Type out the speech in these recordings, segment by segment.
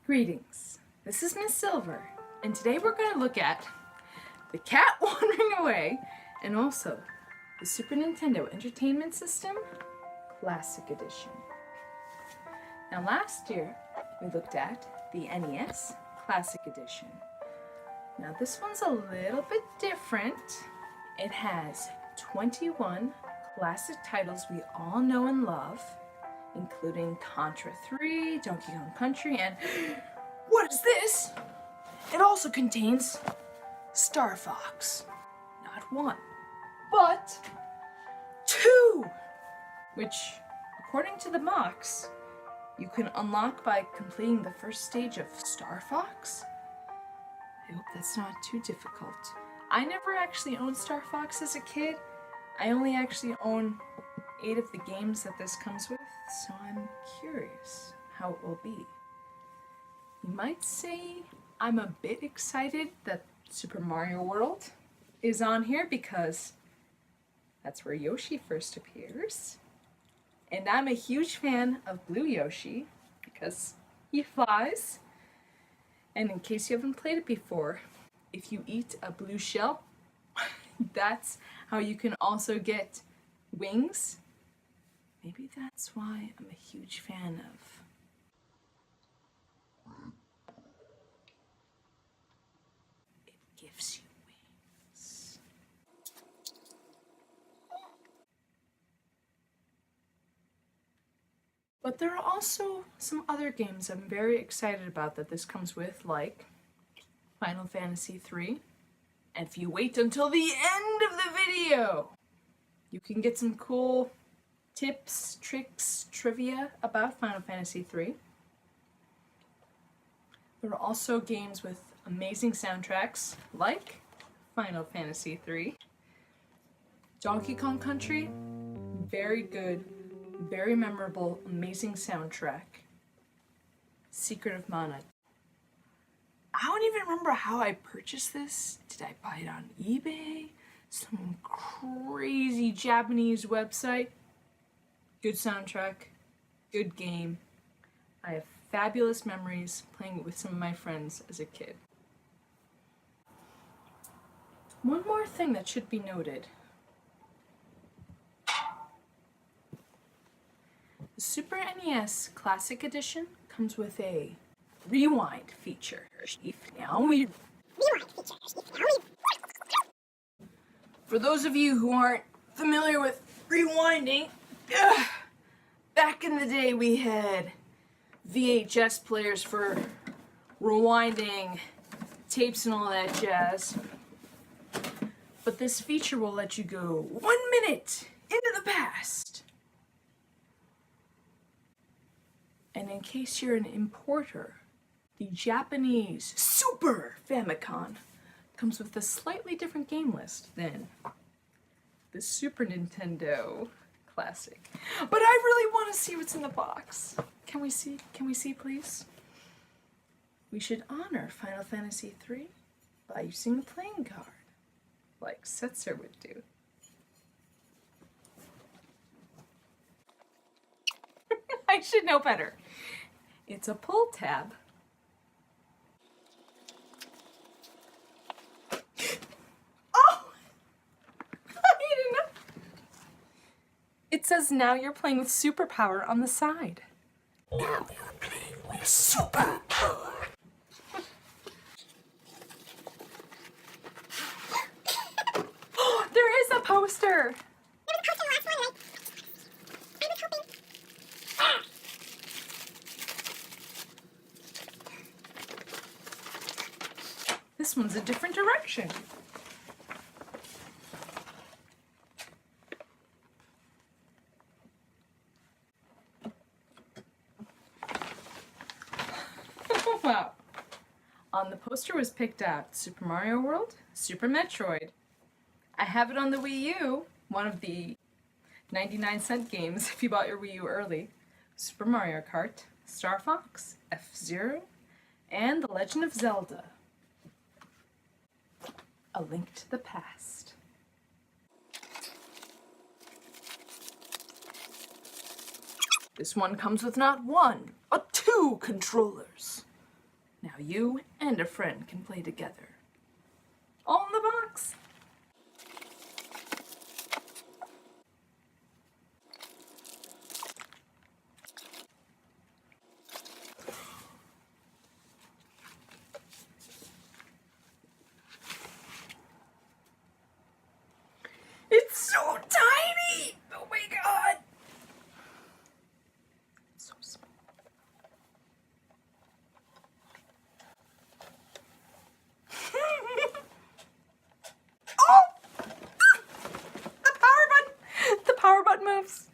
Greetings, this is Miz Sylver, and today we're going to look at The Cat Wandering Away and also the Super Nintendo Entertainment System Classic Edition. Now last year we looked at the NES Classic Edition. Now this one's a little bit different. It has 21 classic titles we all know and love, including Contra 3, Donkey Kong Country, and what is this? It also contains Star Fox. Not one, but two, which, according to the mocks, you can unlock by completing the first stage of Star Fox. I hope that's not too difficult. I never actually owned Star Fox as a kid. I only actually own 8 of the games that this comes with, so I'm curious how it will be. You might say I'm a bit excited that Super Mario World is on here because that's where Yoshi first appears. And I'm a huge fan of Blue Yoshi because he flies. And in case you haven't played it before, if you eat a blue shell, that's how you can also get wings. Maybe that's why I'm a huge fan of it gives you wings. But there are also some other games I'm very excited about that this comes with, like Final Fantasy III. And if you wait until the end of the video, you can get some cool tips, tricks, trivia about Final Fantasy III. There are also games with amazing soundtracks, like Final Fantasy III. Donkey Kong Country, very good, very memorable, amazing soundtrack. Secret of Mana. I don't even remember how I purchased this. Did I buy it on eBay? Some crazy Japanese website? Good soundtrack, good game. I have fabulous memories playing it with some of my friends as a kid. One more thing that should be noted. The Super NES Classic Edition comes with a rewind feature. For those of you who aren't familiar with rewinding, back in the day we had VHS players for rewinding tapes and all that jazz. But this feature will let you go 1 minute into the past. And in case you're an importer, the Japanese Super Famicom comes with a slightly different game list than the Super Nintendo Classic. But I really want to see what's in the box. Can we see? Can we see, please? We should honor Final Fantasy III by using the playing card, like Setzer would do. I should know better. It's a pull tab. Oh! I didn't know. It says now you're playing with superpower on the side. Now you're playing with superpower. There is a poster. This one's a different direction. Wow. On the poster was picked out Super Mario World, Super Metroid. I have it on the Wii U, one of the 99-cent games if you bought your Wii U early. Super Mario Kart, Star Fox, F-Zero, and The Legend of Zelda. A Link to the Past. This one comes with not one, but two controllers. Now you and a friend can play together. All in the box. It's so tiny! Oh my god! It's so small. Oh! The power button! The power button moves.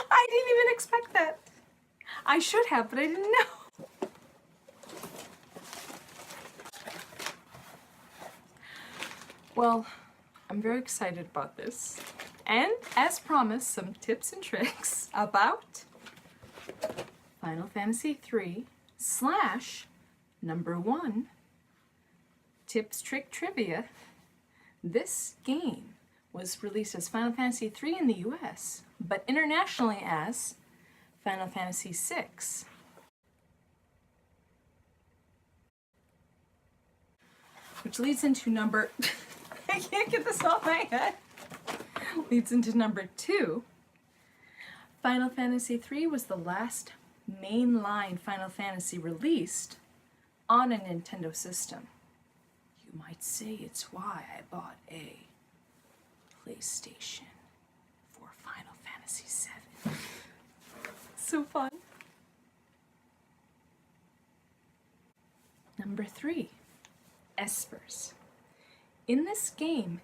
I didn't even expect that. I should have, but I didn't know. Well, I'm very excited about this. And as promised, some tips and tricks about Final Fantasy III /1 Tips, Trick, Trivia. This game was released as Final Fantasy III in the US, but internationally as Final Fantasy VI. Which leads into number... I can't get this off my head. Leads into number 2. Final Fantasy III was the last mainline Final Fantasy released on a Nintendo system. You might say it's why I bought a PlayStation for Final Fantasy VII. So fun. Number 3, Espers. In this game,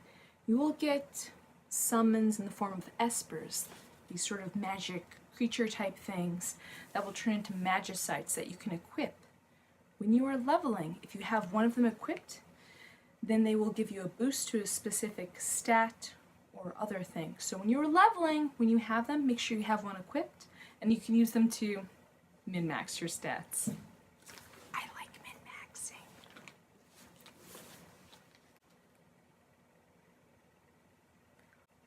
you will get summons in the form of espers, these sort of magic creature type things that will turn into magicites that you can equip. When you are leveling, if you have one of them equipped, then they will give you a boost to a specific stat or other thing. So when you are leveling, when you have them, make sure you have one equipped, and you can use them to min-max your stats. I like min-maxing.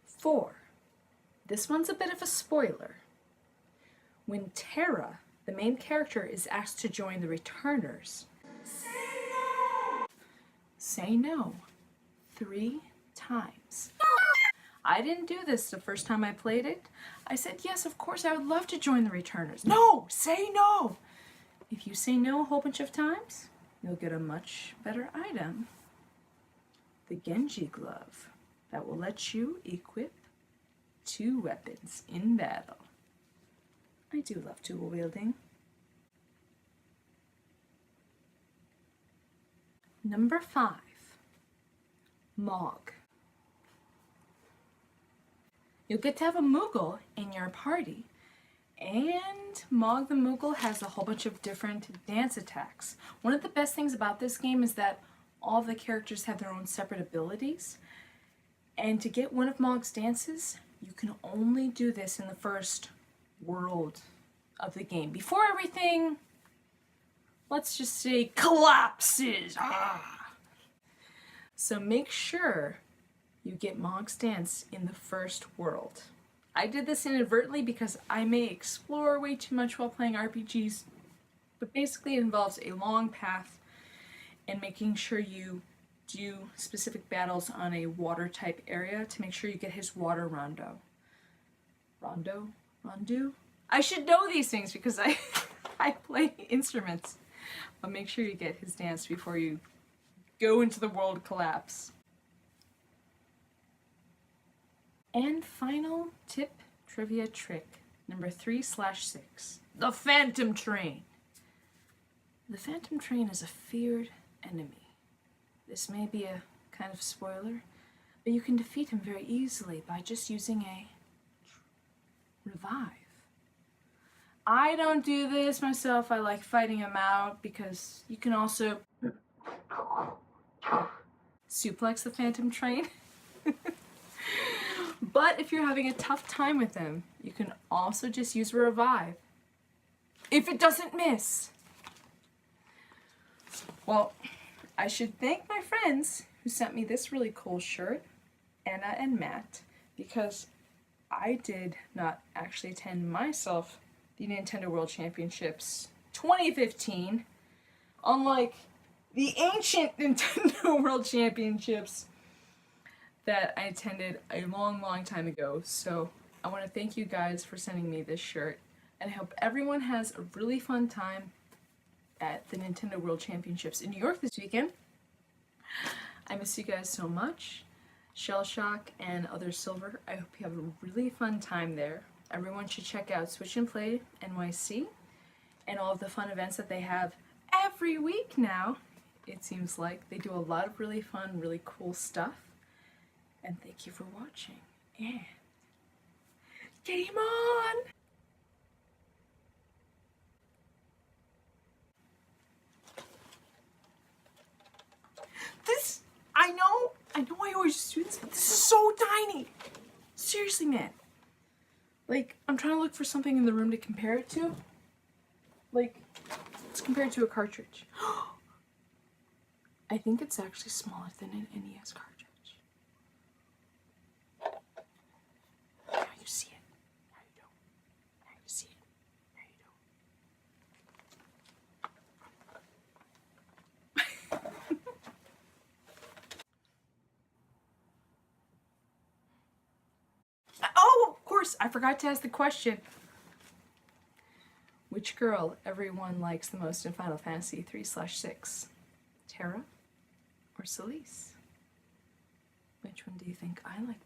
4. This one's a bit of a spoiler. When Terra, the main character, is asked to join the Returners, say no 3 times. I didn't do this the first time I played it. I said, yes, of course, I would love to join the Returners. No, say no. If you say no a whole bunch of times, you'll get a much better item. The Genji Glove that will let you equip 2 weapons in battle. I do love dual wielding. Number 5, Mog. You'll get to have a Moogle in your party, and Mog the Moogle has a whole bunch of different dance attacks. One of the best things about this game is that all of the characters have their own separate abilities, and to get one of Mog's dances, you can only do this in the first world of the game. Before everything, let's just say, collapses. So make sure you get Mog's dance in the first world. I did this inadvertently because I may explore way too much while playing RPGs, but basically it involves a long path and making sure you do specific battles on a water type area to make sure you get his water rondo. Rondu? I should know these things because I play instruments. But make sure you get his dance before you go into the world collapse. And final tip, trivia, trick, number 3/6. The Phantom Train. The Phantom Train is a feared enemy. This may be a kind of spoiler, but you can defeat him very easily by just using a revive. I don't do this myself. I like fighting him out because you can also suplex the Phantom Train. But if you're having a tough time with him, you can also just use a revive if it doesn't miss. Well, I should thank my friends who sent me this really cool shirt, Anna and Matt, because I did not actually attend myself the Nintendo World Championships 2015, unlike the ancient Nintendo World Championships that I attended a long, long time ago. So I want to thank you guys for sending me this shirt, and I hope everyone has a really fun time at the Nintendo World Championships in New York this weekend. I miss you guys so much. Shell Shock and other Sylver, I hope you have a really fun time there. Everyone should check out Switch and Play NYC and all of the fun events that they have every week now. It seems like they do a lot of really fun, really cool stuff. And thank you for watching. And game on! This, I know I always just do this, but this is so tiny. Seriously, man. Like, I'm trying to look for something in the room to compare it to. Like, let's compare it to a cartridge. I think it's actually smaller than an NES cartridge. Now you see it. Now you don't. Now you see it. Now you don't. Oh, of course, I forgot to ask the question. Which girl everyone likes the most in Final Fantasy 3/6? Terra or Celeste? Which one do you think I like